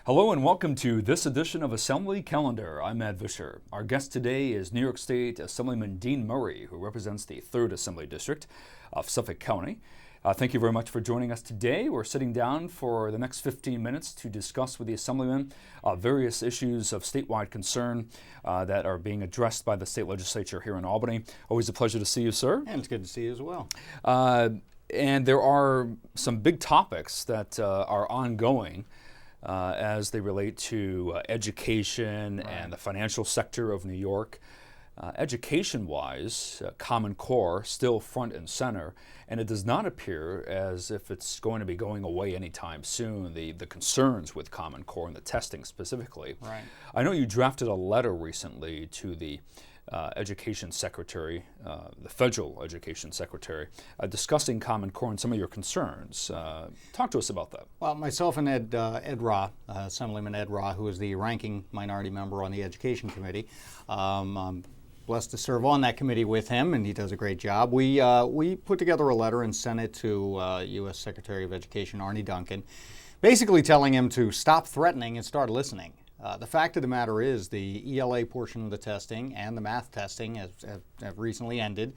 Hello and welcome to this edition of Assembly Calendar. I'm Visscher. Our guest today is New York State Assemblyman Dean Murray, who represents the 3rd Assembly District of Suffolk County. Thank you very much for joining us today. We're sitting down for the next 15 minutes to discuss with the Assemblyman various issues of statewide concern that are being addressed by the state legislature here in Albany. Always a pleasure to see you, sir. And it's good to see you as well. And there are some big topics that are ongoing as they relate to education and the financial sector of New York. Education-wise, Common Core still front and center, and it does not appear as if it's going to be going away anytime soon, the concerns with Common Core and the testing specifically. Right. I know you drafted a letter recently to the Education Secretary, the Federal Education Secretary, discussing Common Core and some of your concerns. Talk to us about that. Well, myself and Ed Rah, Assemblyman Ed Rah, who is the ranking minority member on the Education Committee, I'm blessed to serve on that committee with him, and he does a great job. We put together a letter and sent it to U.S. Secretary of Education Arne Duncan, basically telling him to stop threatening and start listening. The fact of the matter is the ELA portion of the testing and the math testing have recently ended,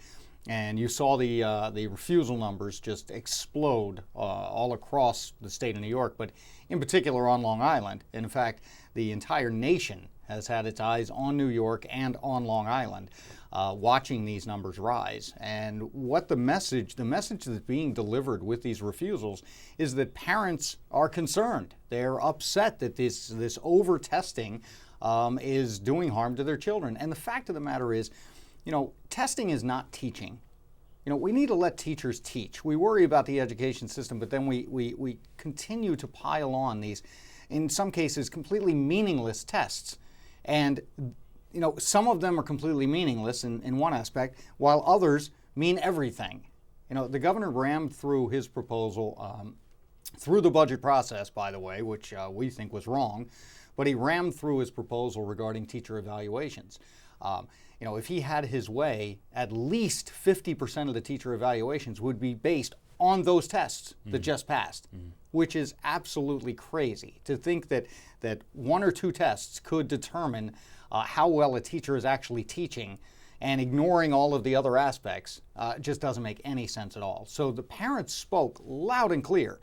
and you saw the refusal numbers just explode all across the state of New York, but in particular on Long Island. And in fact, the entire nation has had its eyes on New York and on Long Island, watching these numbers rise. And what the message that's being delivered with these refusals is that parents are concerned. They're upset that this over-testing is doing harm to their children. And the fact of the matter is, testing is not teaching. We need to let teachers teach. We worry about the education system, but then we continue to pile on these, in some cases, completely meaningless tests. And some of them are completely meaningless in one aspect, while others mean everything. The governor rammed through his proposal through the budget process, by the way, which we think was wrong, but he rammed through his proposal regarding teacher evaluations. If he had his way, at least 50% of the teacher evaluations would be based on those tests that just passed, which is absolutely crazy to think that one or two tests could determine how well a teacher is actually teaching, and ignoring all of the other aspects just doesn't make any sense at all. So the parents spoke loud and clear.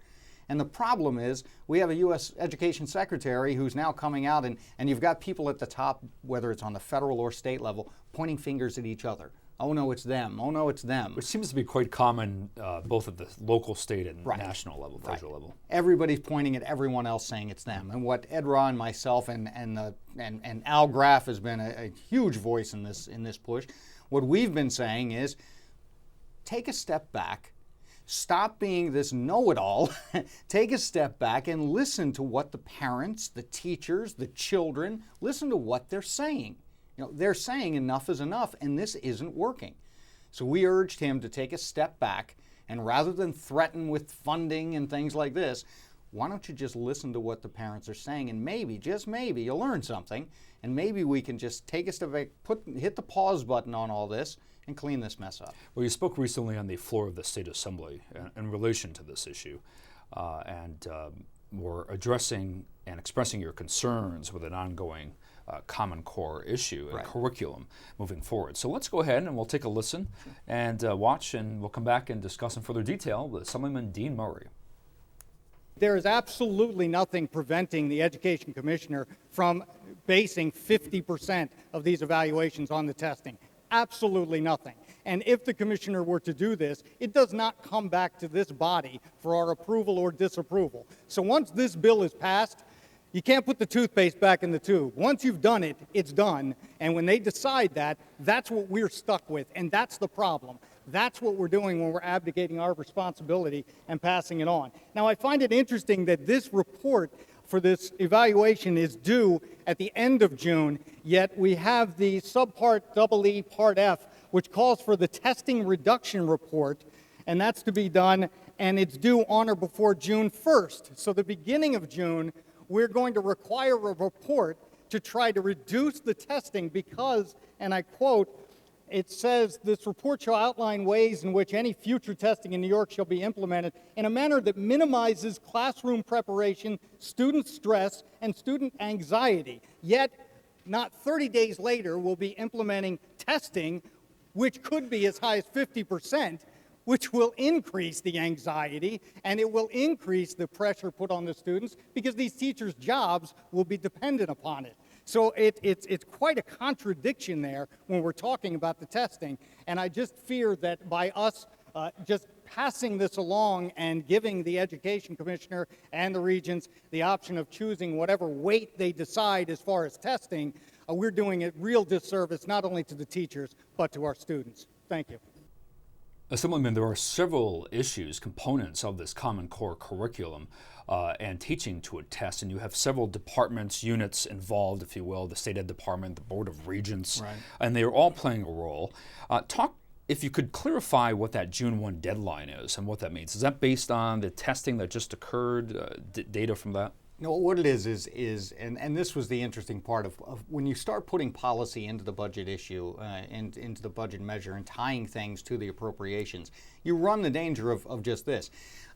And the problem is we have a U.S. Education Secretary who's now coming out, and you've got people at the top, whether it's on the federal or state level, pointing fingers at each other. Oh, no, it's them. Oh, no, it's them. Which seems to be quite common both at the local, state, and Right. national level, federal level. Everybody's pointing at everyone else saying it's them. And what Ed Rah and myself and Al Graff has been a huge voice in this push. What we've been saying is take a step back. Stop being this know-it-all. Take a step back and listen to what the parents, the teachers, the children, listen to what they're saying. They're saying enough is enough, and this isn't working. So we urged him to take a step back, and rather than threaten with funding and things like this, why don't you just listen to what the parents are saying, and maybe, just maybe, you'll learn something, and maybe we can just take a step back, hit the pause button on all this, and clean this mess up. Well, you spoke recently on the floor of the State Assembly in relation to this issue, and were addressing and expressing your concerns with an ongoing Common Core issue and curriculum moving forward. So let's go ahead and we'll take a listen and watch, and we'll come back and discuss in further detail with Assemblyman Dean Murray. There is absolutely nothing preventing the Education Commissioner from basing 50% of these evaluations on the testing. Absolutely nothing. And if the Commissioner were to do this, it does not come back to this body for our approval or disapproval. So once this bill is passed, you can't put the toothpaste back in the tube. Once you've done it, it's done. And when they decide that, that's what we're stuck with, and that's the problem. That's what we're doing when we're abdicating our responsibility and passing it on. Now, I find it interesting that this report for this evaluation is due at the end of June, yet we have the subpart EE Part F, which calls for the testing reduction report, and that's to be done, and it's due on or before June 1st. So the beginning of June, we're going to require a report to try to reduce the testing because, and I quote, it says this report shall outline ways in which any future testing in New York shall be implemented in a manner that minimizes classroom preparation, student stress, and student anxiety. Yet, not 30 days later, we'll be implementing testing, which could be as high as 50%, which will increase the anxiety and it will increase the pressure put on the students because these teachers' jobs will be dependent upon it. So it's quite a contradiction there when we're talking about the testing, and I just fear that by us just passing this along and giving the education commissioner and the regents the option of choosing whatever weight they decide as far as testing, we're doing a real disservice not only to the teachers but to our students. Thank you. Assemblyman, there are several issues, components of this Common Core curriculum and teaching to a test, and you have several departments, units involved, if you will, the State Ed Department, the Board of Regents, right, and they are all playing a role. If you could clarify what that June 1 deadline is and what that means. Is that based on the testing that just occurred, data from that? No, what it is and this was the interesting part of when you start putting policy into the budget issue, into the budget measure and tying things to the appropriations, you run the danger of just this.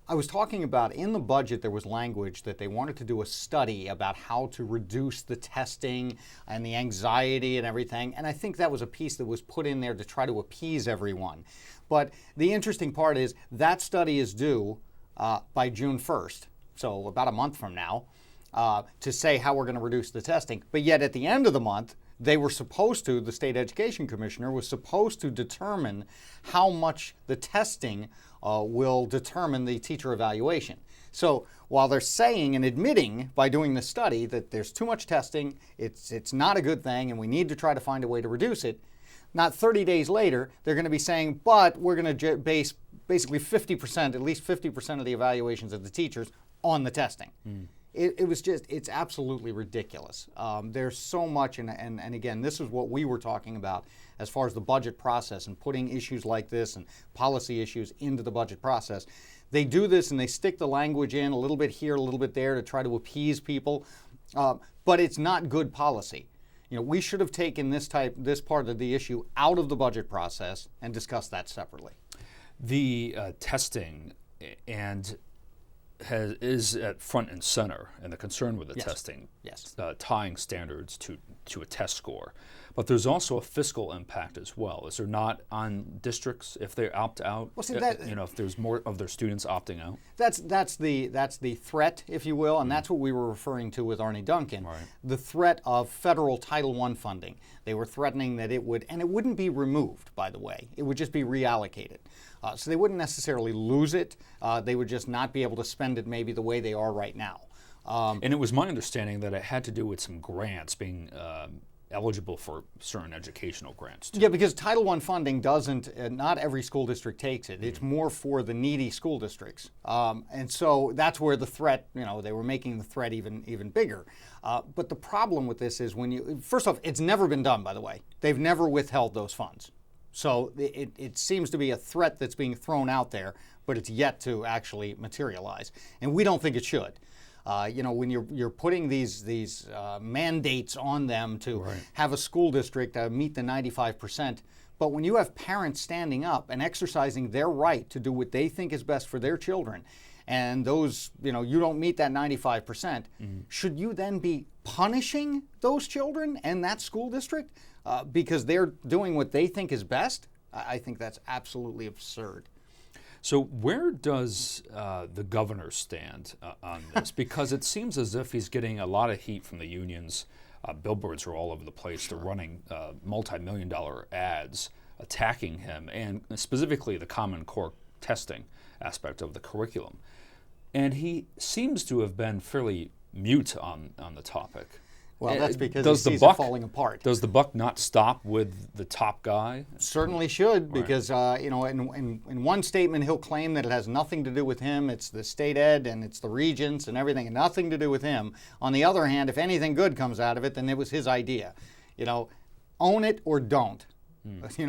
I was talking about in the budget there was language that they wanted to do a study about how to reduce the testing and the anxiety and everything, and I think that was a piece that was put in there to try to appease everyone. But the interesting part is that study is due by June 1st. So about a month from now, to say how we're going to reduce the testing. But yet at the end of the month, they were supposed to, the state education commissioner was supposed to determine how much the testing will determine the teacher evaluation. So while they're saying and admitting by doing the study that there's too much testing, it's not a good thing, and we need to try to find a way to reduce it, not 30 days later, they're going to be saying, but we're going to base basically 50%, at least 50% of the evaluations of the teachers on the testing. It was just, it's absolutely ridiculous. There's so much, and again, this is what we were talking about as far as the budget process and putting issues like this and policy issues into the budget process. They do this and they stick the language in a little bit here, a little bit there to try to appease people, but it's not good policy. You know, we should have taken this part of the issue out of the budget process and discussed that separately. The testing and is at front and center, and the concern with the Yes. testing, Yes. Tying standards to a test score. But there's also a fiscal impact as well. Is there not on districts if they opt out? Well, see, if there's more of their students opting out. That's the threat, if you will, and that's what we were referring to with Arnie Duncan. Right. The threat of federal Title I funding. They were threatening that it would, and it wouldn't be removed, by the way. It would just be reallocated. So they wouldn't necessarily lose it. They would just not be able to spend it maybe the way they are right now. And it was my understanding that it had to do with some grants being eligible for certain educational grants too. Yeah, because Title I funding doesn't, not every school district takes it. It's more for the needy school districts. And so that's where the threat, they were making the threat even bigger. But the problem with this is first off, it's never been done, by the way. They've never withheld those funds. So it seems to be a threat that's being thrown out there, but it's yet to actually materialize. And we don't think it should. When you're putting these mandates on them to have a school district meet the 95%, but when you have parents standing up and exercising their right to do what they think is best for their children, and those, you don't meet that 95%, should you then be punishing those children and that school district because they're doing what they think is best? I think that's absolutely absurd. So where does the governor stand on this? Because it seems as if he's getting a lot of heat from the unions. Billboards are all over the place. They're running multi-million-dollar ads attacking him, and specifically the Common Core testing aspect of the curriculum. And he seems to have been fairly mute on the topic. Well, that's because he sees it falling apart. Does the buck not stop with the top guy? Certainly should, because in one statement he'll claim that it has nothing to do with him. It's the state ed and it's the regents and everything, and nothing to do with him. On the other hand, if anything good comes out of it, then it was his idea. Own it or don't.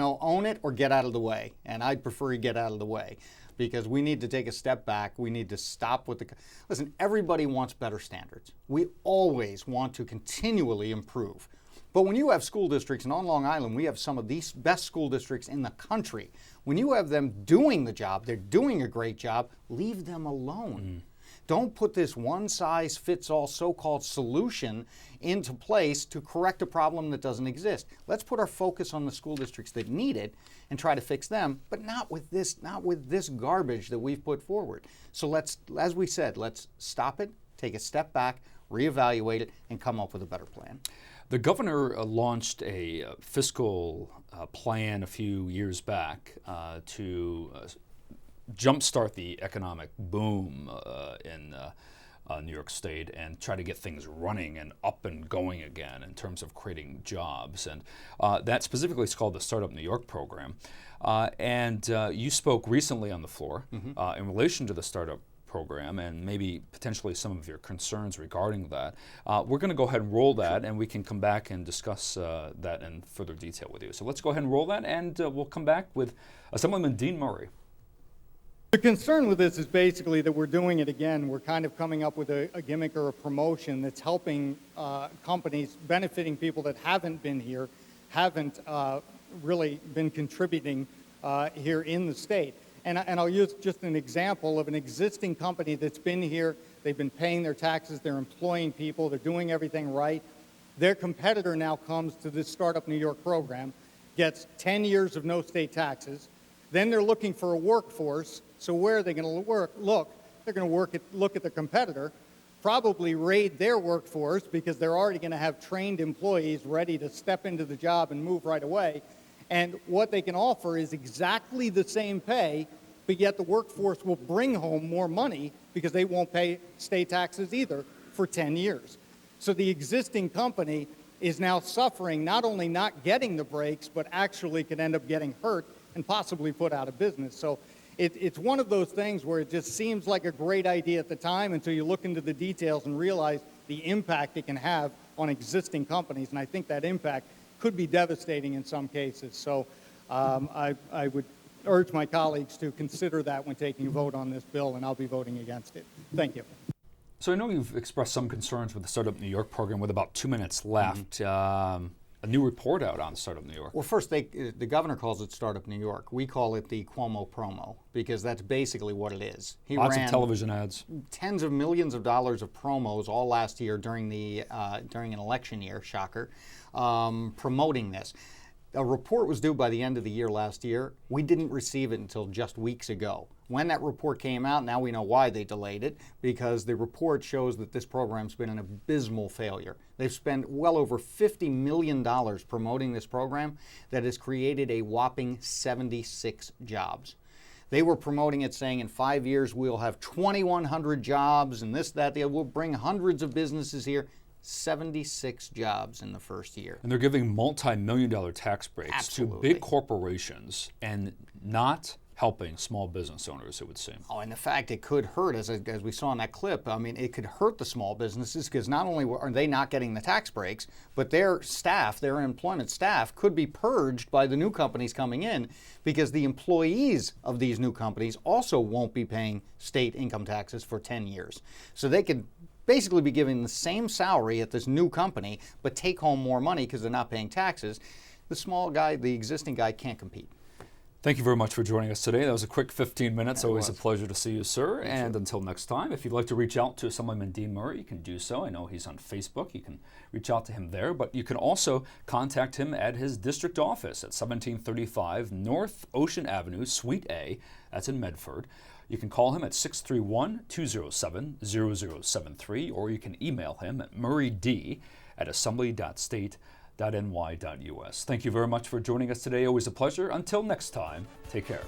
Own it or get out of the way. And I'd prefer you get out of the way, because we need to take a step back. We need to stop with listen, everybody wants better standards. We always want to continually improve. But when you have school districts, and on Long Island, we have some of the best school districts in the country. When you have them doing the job, they're doing a great job, leave them alone. Don't put this one-size-fits-all so-called solution into place to correct a problem that doesn't exist. Let's put our focus on the school districts that need it and try to fix them, but not with this garbage that we've put forward. So let's, as we said, let's stop it, take a step back, reevaluate it, and come up with a better plan. The governor launched a fiscal plan a few years back to jumpstart the economic boom in New York State and try to get things running and up and going again in terms of creating jobs. And that specifically is called the Startup New York program. And you spoke recently on the floor in relation to the startup program and maybe potentially some of your concerns regarding that. We're going to go ahead and roll that, and we can come back and discuss that in further detail with you. So let's go ahead and roll that, and we'll come back with Assemblyman Dean Murray. The concern with this is basically that we're doing it again. We're kind of coming up with a gimmick or a promotion that's helping companies, benefiting people that haven't been here, haven't really been contributing here in the state. And I'll use just an example of an existing company that's been here. They've been paying their taxes, they're employing people, they're doing everything right. Their competitor now comes to this Startup New York program, gets 10 years of no state taxes. Then they're looking for a workforce. So where are they going to look? They're going to look at the competitor, probably raid their workforce because they're already going to have trained employees ready to step into the job and move right away. And what they can offer is exactly the same pay, but yet the workforce will bring home more money because they won't pay state taxes either for 10 years. So the existing company is now suffering, not only not getting the breaks, but actually could end up getting hurt and possibly put out of business. So it's one of those things where it just seems like a great idea at the time until you look into the details and realize the impact it can have on existing companies. And I think that impact could be devastating in some cases. So I would urge my colleagues to consider that when taking a vote on this bill, and I'll be voting against it. Thank you. So I know you've expressed some concerns with the Startup New York program with about 2 minutes left. A new report out on Startup New York. Well, first, the governor calls it Startup New York. We call it the Cuomo promo because that's basically what it is. He Lots ran of television ads. Tens of millions of dollars of promos all last year during an election year, shocker, promoting this. A report was due by the end of the year last year. We didn't receive it until just weeks ago. When that report came out, now we know why they delayed it, because the report shows that this program's been an abysmal failure. They've spent well over $50 million promoting this program that has created a whopping 76 jobs. They were promoting it saying in 5 years we'll have 2,100 jobs and this, that, we'll bring hundreds of businesses here. 76 jobs in the first year. And they're giving multi-million-dollar tax breaks Absolutely. to big corporations and not helping small business owners, it would seem. Oh, and the fact it could hurt, as we saw in that clip, I mean, it could hurt the small businesses because not only are they not getting the tax breaks, but their staff, their employment staff, could be purged by the new companies coming in because the employees of these new companies also won't be paying state income taxes for 10 years. So they could basically be giving the same salary at this new company, but take home more money because they're not paying taxes. The small guy, the existing guy, can't compete. Thank you very much for joining us today. That was a quick 15 minutes. It Always was. A pleasure to see you, sir. And until next time, if you'd like to reach out to Assemblyman Dean Murray, you can do so. I know he's on Facebook. You can reach out to him there. But you can also contact him at his district office at 1735 North Ocean Avenue, Suite A. That's in Medford. You can call him at 631-207-0073, or you can email him at murrayd@assembly.state.ny.us. Thank you very much for joining us today. Always a pleasure. Until next time, take care.